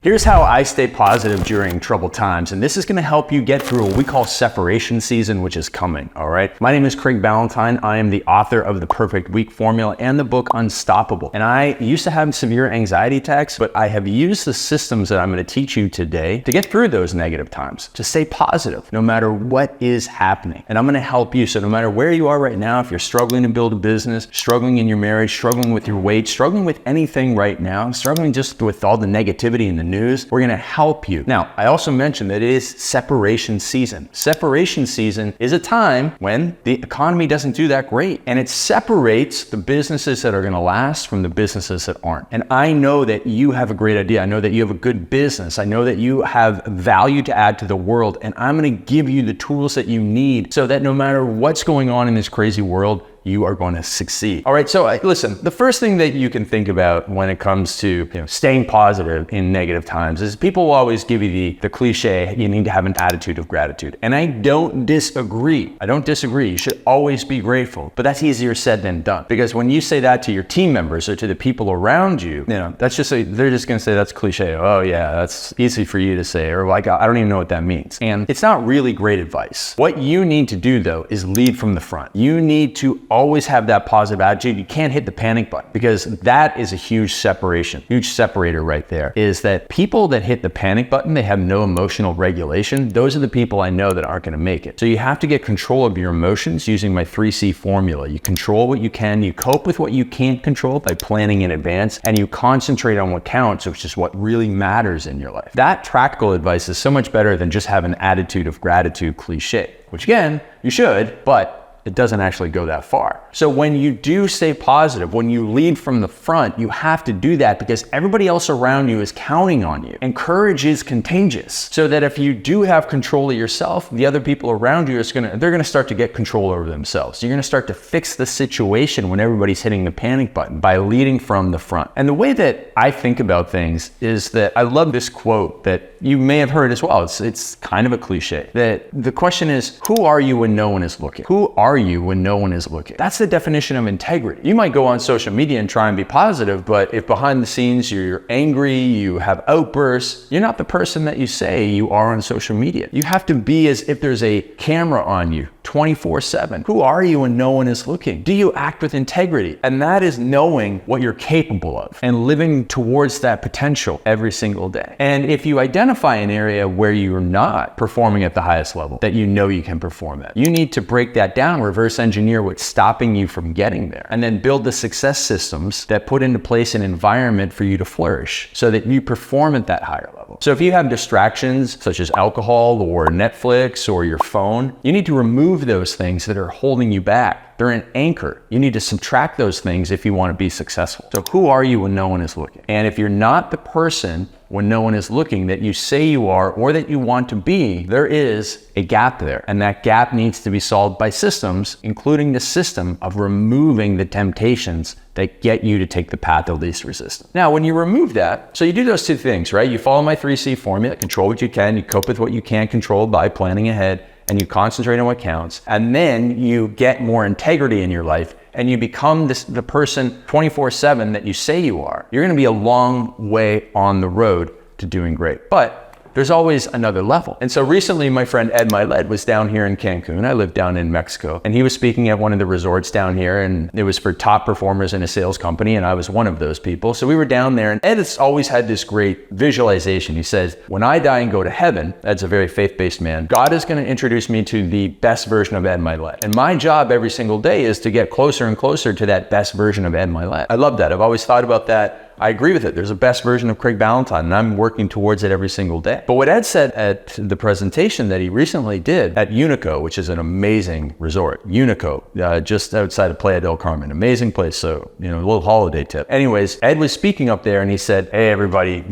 Here's how I stay positive during troubled times, and this is going to help you get through what we call separation season, which is coming, all right? My name is Ballantyne. I am the author of The Perfect Week Formula and the book Unstoppable. And I used to have severe anxiety attacks, but I have used the systems that I'm going to teach you today to get through those negative times, to stay positive no matter what is happening. And I'm going to help you. So no matter where you are right now, if you're struggling to build a business, struggling in your marriage, struggling with your weight, struggling with anything right now, struggling just with all the negativity in the news, we're going to help you. Now, I also mentioned that it is separation season. Separation season is a time when the economy doesn't do that great, and it separates the businesses that are going to last from the businesses that aren't. And I know that you have a great idea. I know that you have a good business. I know that you have value to add to the world, and I'm going to give you the tools that you need so that no matter what's going on in this crazy world, you are going to succeed. All right, so listen, the first thing that you can think about when it comes to staying positive in negative times is people will always give you the cliche, you need to have an attitude of gratitude. And I don't disagree. You should always be grateful, but that's easier said than done. Because when you say that to your team members or to the people around you, that's just they're just going to say that's cliche. Oh yeah, that's easy for you to say, or like, I don't even know what that means. And it's not really great advice. What you need to do though is lead from the front. You need to always have that positive attitude. You can't hit the panic button, because that is a huge separator right there, is that people that hit the panic button, they have no emotional regulation. Those are the people I know that aren't going to make it. So you have to get control of your emotions using my 3C formula. You control what you can, you cope with what you can't control by planning in advance, and you concentrate on what counts, which is what really matters in your life. That practical advice is so much better than just have an attitude of gratitude cliche, which again, you should, but it doesn't actually go that far. So when you do stay positive, when you lead from the front, you have to do that because everybody else around you is counting on you. And courage is contagious. So that if you do have control of yourself, the other people around you they're gonna start to get control over themselves. You're gonna start to fix the situation when everybody's hitting the panic button by leading from the front. And the way that I think about things is that I love this quote that you may have heard as well. It's kind of a cliche. That the question is, who are you when no one is looking? Who are you when no one is looking? That's the definition of integrity. You might go on social media and try and be positive, but if behind the scenes you're angry, you have outbursts, you're not the person that you say you are on social media. You have to be as if there's a camera on you 24/7. Who are you when no one is looking? Do you act with integrity? And that is knowing what you're capable of and living towards that potential every single day. And if you identify an area where you're not performing at the highest level that you know you can perform at, you need to break that down, reverse engineer what's stopping you from getting there, and then build the success systems that put into place an environment for you to flourish so that you perform at that higher level. So if you have distractions such as alcohol or Netflix or your phone, you need to remove those things that are holding you back. They're an anchor. You need to subtract those things if you want to be successful. So who are you when no one is looking? And if you're not the person when no one is looking that you say you are or that you want to be, there is a gap there. And that gap needs to be solved by systems, including the system of removing the temptations that get you to take the path of least resistance. Now, when you remove that, so you do those two things, right? You follow my 3C formula, control what you can, you cope with what you can't control by planning ahead, and you concentrate on what counts, and then you get more integrity in your life, and you become the person 24/7 that you say you are. You're gonna be a long way on the road to doing great. But there's always another level. And so recently my friend Ed Milet was down here in Cancun. I live down in Mexico, and he was speaking at one of the resorts down here, and it was for top performers in a sales company, and I was one of those people. So we were down there, and Ed has always had this great visualization. He says, when I die and go to heaven, Ed's a very faith-based man, God is gonna introduce me to the best version of Ed Milet. And my job every single day is to get closer and closer to that best version of Ed Milet. I love that. I've always thought about that. I agree with it. There's a best version of Ballantyne, and I'm working towards it every single day. But what Ed said at the presentation that he recently did at Unico, which is an amazing resort, Unico, just outside of Playa del Carmen, amazing place. So, a little holiday tip. Anyways, Ed was speaking up there and he said, hey, everybody,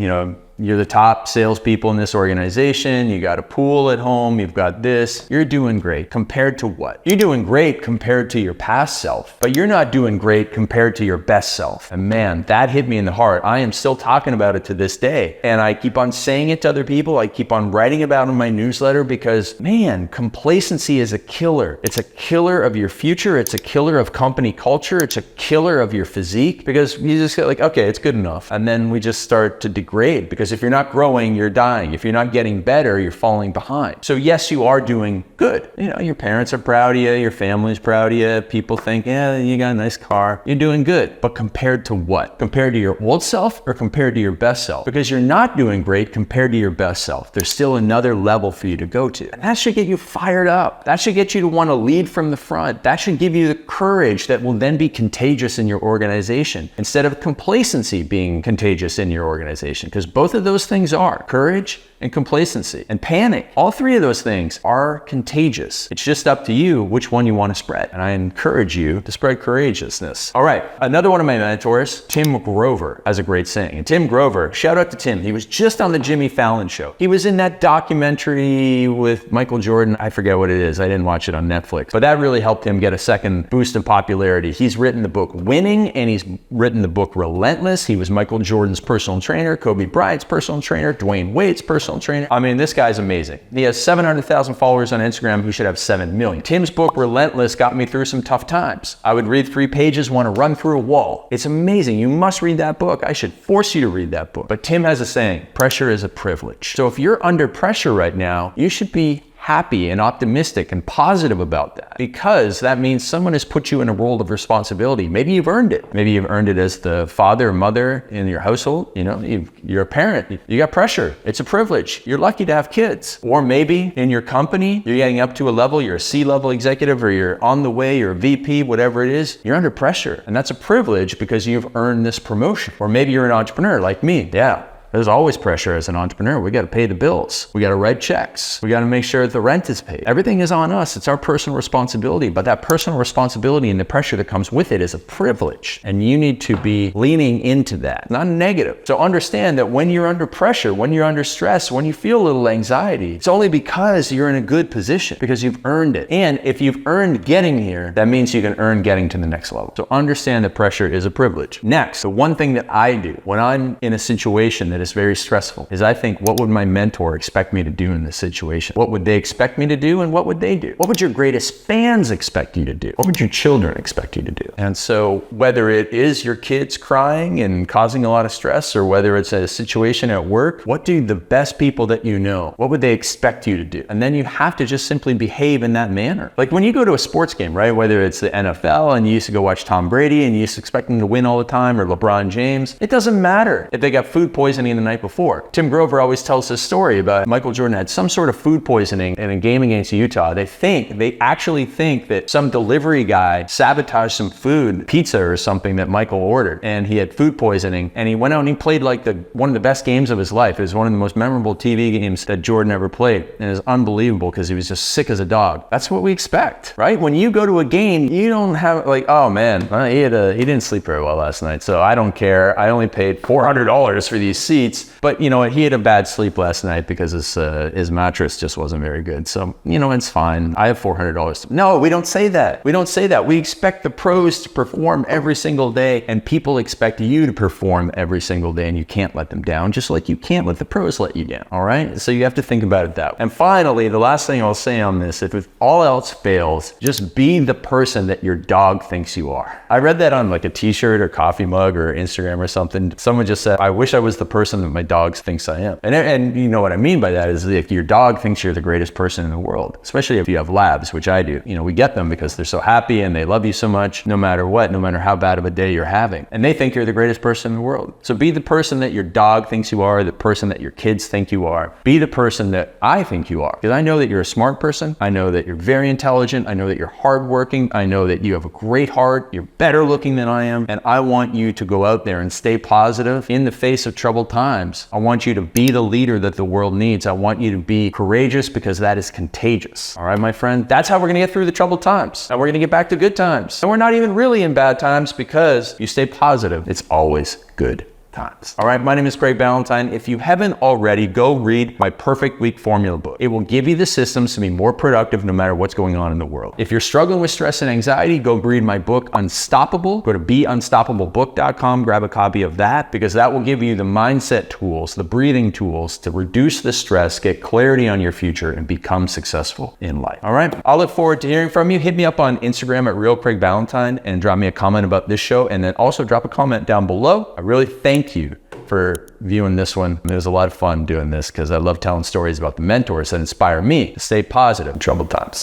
you're the top salespeople in this organization. You got a pool at home. You've got this. You're doing great. Compared to what? You're doing great compared to your past self, but you're not doing great compared to your best self. And man, that hit me in the heart. I am still talking about it to this day. And I keep on saying it to other people. I keep on writing about it in my newsletter because, man, complacency is a killer. It's a killer of your future. It's a killer of company culture. It's a killer of your physique because you just get like, okay, it's good enough. And then we just start to degrade because Because if you're not growing, you're dying. If you're not getting better, you're falling behind. So yes, you are doing good. You know, your parents are proud of you, your family's proud of you, people think, yeah, you got a nice car, you're doing good. But compared to what? Compared to your old self or compared to your best self? Because you're not doing great compared to your best self. There's still another level for you to go to. And that should get you fired up. That should get you to want to lead from the front. That should give you the courage that will then be contagious in your organization instead of complacency being contagious in your organization. Because both of those things are courage and complacency and panic. All three of those things are contagious. It's just up to you which one you want to spread. And I encourage you to spread courageousness. All right, another one of my mentors, Tim Grover, has a great saying. And Tim Grover, shout out to Tim. He was just on the Jimmy Fallon show. He was in that documentary with Michael Jordan. I forget what it is. I didn't watch it on Netflix, but that really helped him get a second boost in popularity. He's written the book Winning, and he's written the book Relentless. He was Michael Jordan's personal trainer, Kobe Bryant's personal trainer, Dwayne Wade's personal trainer. I mean, this guy's amazing. He has 700,000 followers on Instagram who should have 7 million. Tim's book Relentless got me through some tough times. I would read 3 pages, want to run through a wall. It's amazing. You must read that book. I should force you to read that book. But Tim has a saying, pressure is a privilege. So if you're under pressure right now, you should be happy and optimistic and positive about that, because that means someone has put you in a role of responsibility. Maybe you've earned it. Maybe you've earned it as the father or mother in your household. You know, you're a parent. You got pressure. It's a privilege. You're lucky to have kids. Or maybe in your company, you're getting up to a level, you're a C-level executive, or you're on the way, you're a VP, whatever it is, you're under pressure. And that's a privilege because you've earned this promotion. Or maybe you're an entrepreneur like me. Yeah. There's always pressure as an entrepreneur. We got to pay the bills. We got to write checks. We got to make sure that the rent is paid. Everything is on us. It's our personal responsibility. But that personal responsibility and the pressure that comes with it is a privilege. And you need to be leaning into that, not negative. So understand that when you're under pressure, when you're under stress, when you feel a little anxiety, it's only because you're in a good position, because you've earned it. And if you've earned getting here, that means you can earn getting to the next level. So understand that pressure is a privilege. Next, the one thing that I do when I'm in a situation that is very stressful is I think, what would my mentor expect me to do in this situation? What would they expect me to do, and what would they do? What would your greatest fans expect you to do? What would your children expect you to do? And so whether it is your kids crying and causing a lot of stress, or whether it's a situation at work, what do the best people that you know, what would they expect you to do? And then you have to just simply behave in that manner. Like when you go to a sports game, right? Whether it's the NFL and you used to go watch Tom Brady and you used to expect him to win all the time, or LeBron James, it doesn't matter if they got food poisoning the night before. Tim Grover always tells this story about Michael Jordan had some sort of food poisoning in a game against Utah. They actually think that some delivery guy sabotaged some food, pizza or something that Michael ordered, and he had food poisoning, and he went out and he played like one of the best games of his life. It was one of the most memorable TV games that Jordan ever played, and it was unbelievable because he was just sick as a dog. That's what we expect, right? When you go to a game, you don't have like, oh man, he didn't sleep very well last night, so I don't care. I only paid $400 for these seats. But you know what? He had a bad sleep last night because his mattress just wasn't very good. So, you know, it's fine. I have $400. No, we don't say that. We don't say that. We expect the pros to perform every single day, and people expect you to perform every single day, and you can't let them down, just like you can't let the pros let you down. All right? So you have to think about it that way. And finally, the last thing I'll say on this, if all else fails, just be the person that your dog thinks you are. I read that on like a t-shirt or coffee mug or Instagram or something. Someone just said, I wish I was the person that my dog thinks I am. And you know what I mean by that is if your dog thinks you're the greatest person in the world, especially if you have labs, which I do, you know, we get them because they're so happy and they love you so much, no matter what, no matter how bad of a day you're having. And they think you're the greatest person in the world. So be the person that your dog thinks you are, the person that your kids think you are. Be the person that I think you are. Because I know that you're a smart person. I know that you're very intelligent. I know that you're hardworking. I know that you have a great heart. You're better looking than I am. And I want you to go out there and stay positive in the face of troubled times. I want you to be the leader that the world needs. I want you to be courageous because that is contagious. All right, my friend? That's how we're gonna get through the troubled times. And we're gonna get back to good times. And we're not even really in bad times because you stay positive. It's always good times. All right, my name is Craig Ballantyne. If you haven't already, go read my Perfect Week Formula book. It will give you the systems to be more productive no matter what's going on in the world. If you're struggling with stress and anxiety, go read my book, Unstoppable. Go to beunstoppable.book.com, grab a copy of that, because that will give you the mindset tools, the breathing tools to reduce the stress, get clarity on your future, and become successful in life. All right, I'll look forward to hearing from you. Hit me up on Instagram at RealCraigBallantyne and drop me a comment about this show, and then also drop a comment down below. I really thank you for viewing this one. It was a lot of fun doing this because I love telling stories about the mentors that inspire me to stay positive in troubled times.